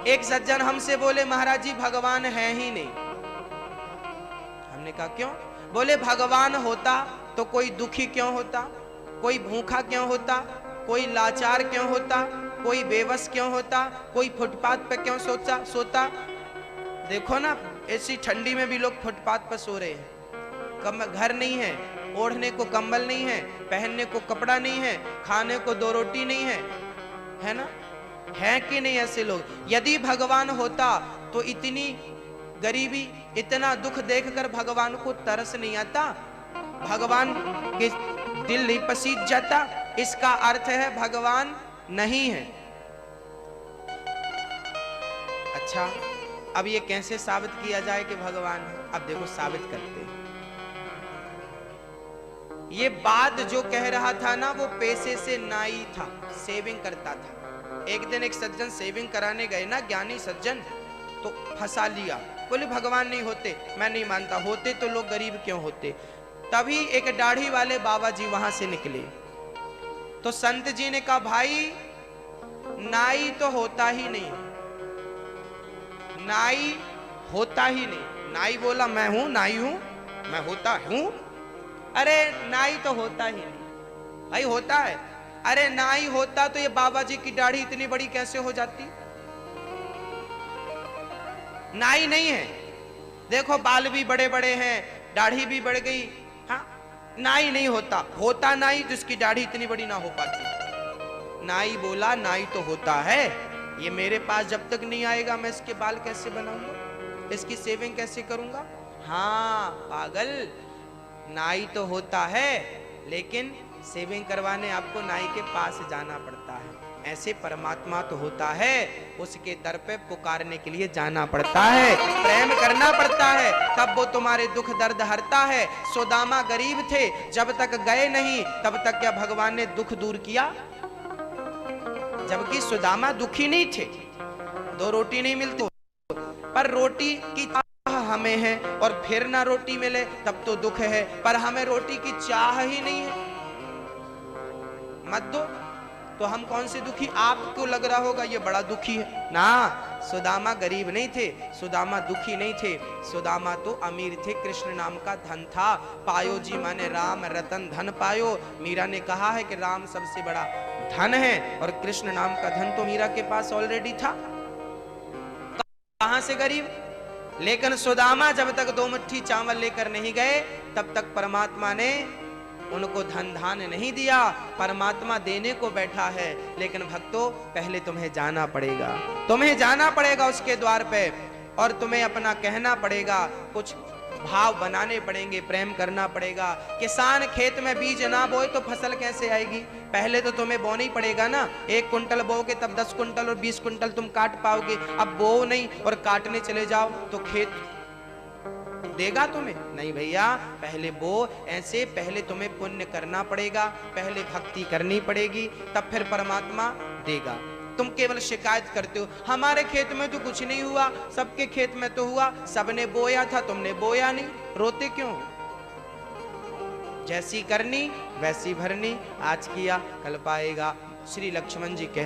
एक सज्जन हमसे बोले महाराज जी भगवान है ही नहीं। हमने कहा क्यों? बोले भगवान होता तो कोई दुखी क्यों होता, कोई भूखा क्यों होता, कोई लाचार क्यों होता, कोई बेबस क्यों होता, कोई फुटपाथ पे क्यों सोता। देखो ना ऐसी ठंडी में भी लोग फुटपाथ पर सो रहे हैं। घर नहीं है, ओढ़ने को कंबल नहीं है, पहनने को कपड़ा नहीं है, खाने को 2 रोटी नहीं है, है ना? है कि नहीं ऐसे लोग? यदि भगवान होता तो इतनी गरीबी, इतना दुख देखकर भगवान को तरस नहीं आता, भगवान के दिल नहीं पसीज जाता? इसका अर्थ है भगवान नहीं है। अच्छा, अब ये कैसे साबित किया जाए कि भगवान है? अब देखो साबित करते हैं। ये बात जो कह रहा था ना, वो पैसे से नाई था, सेविंग करता था। एक दिन एक सज्जन सेविंग कराने गए ना, ज्ञानी सज्जन, तो फंसा लिया। बोले भगवान नहीं होते। मैं नहीं मानता, होते तो लोग गरीब क्यों होते। तभी एक दाढ़ी वाले बाबा जी वहां से निकले। तो संत जी ने कहा भाई नाई तो होता ही नहीं, नाई होता ही नहीं। नाई बोला मैं हूं, नाई हूं, मैं होता हूं। अरे नाई तो होता ही नहीं। भाई होता है। अरे नाई होता तो ये बाबा जी की दाढ़ी इतनी बड़ी कैसे हो जाती? नाई नहीं है। देखो बाल भी बड़े बड़े हैं, दाढ़ी भी बढ़ गई। हाँ, नाई नहीं होता। होता नाई जिसकी दाढ़ी इतनी बड़ी ना हो पाती। नाई बोला नाई तो होता है, ये मेरे पास जब तक नहीं आएगा मैं इसके बाल कैसे बनाऊंगा, इसकी सेविंग कैसे करूंगा? हाँ पागल, नाई तो होता है लेकिन सेविंग करवाने आपको नाई के पास जाना पड़ता है। ऐसे परमात्मा तो होता है, उसके दर पे पुकारने के लिए जाना पड़ता है, प्रेम करना पड़ता है, तब वो तुम्हारे दुख दर्द हरता है। सुदामा गरीब थे, जब तक गए नहीं तब तक क्या भगवान ने दुख दूर किया? जबकि सुदामा दुखी नहीं थे, 2 रोटी नहीं मिलती, पर रोटी की चाह हमें है, और फिर ना रोटी मिले तब तो दुख है, पर हमें रोटी की चाह ही नहीं है। मत दो तो हम कौन से दुखी? आपको लग रहा होगा ये बड़ा दुखी है ना। सुदामा गरीब नहीं थे, सुदामा दुखी नहीं थे, सुदामा तो अमीर थे। कृष्ण नाम का धन था। पायो जी माने राम रतन धन पायो। मीरा ने कहा है कि राम सबसे बड़ा धन है, और कृष्ण नाम का धन तो मीरा के पास ऑलरेडी था। कहां से गरीब? लेकिन सुदामा जब तक 2 मुट्ठी चावल लेकर नहीं गए तब तक परमात्मा ने उनको धन धान नहीं दिया। परमात्मा देने को बैठा है, लेकिन भक्तों पहले तुम्हें जाना पड़ेगा, तुम्हें जाना पड़ेगा उसके द्वार पे, और तुम्हें अपना कहना पड़ेगा, कुछ भाव बनाने पड़ेंगे, प्रेम करना पड़ेगा। किसान खेत में बीज ना बोए तो फसल कैसे आएगी? पहले तो तुम्हें बोना ही पड़ेगा ना। 1 कुंटल बोओगे तब 10 कुंटल और 20 कुंटल तुम काट पाओगे। अब बो नहीं और काटने चले जाओ तो खेत देगा तुम्हें? नहीं भैया, पहले बो। ऐसे पहले तुम्हें पुण्य करना पड़ेगा, पहले भक्ति करनी पड़ेगी, तब फिर परमात्मा देगा। तुम केवल शिकायत करते हो हमारे खेत में तो कुछ नहीं हुआ, सबके खेत में तो हुआ, सबने बोया था तुमने बोया नहीं, रोते क्यों? जैसी करनी वैसी भरनी, आज किया कल पाएगा। श्री लक्ष्मण जी कहते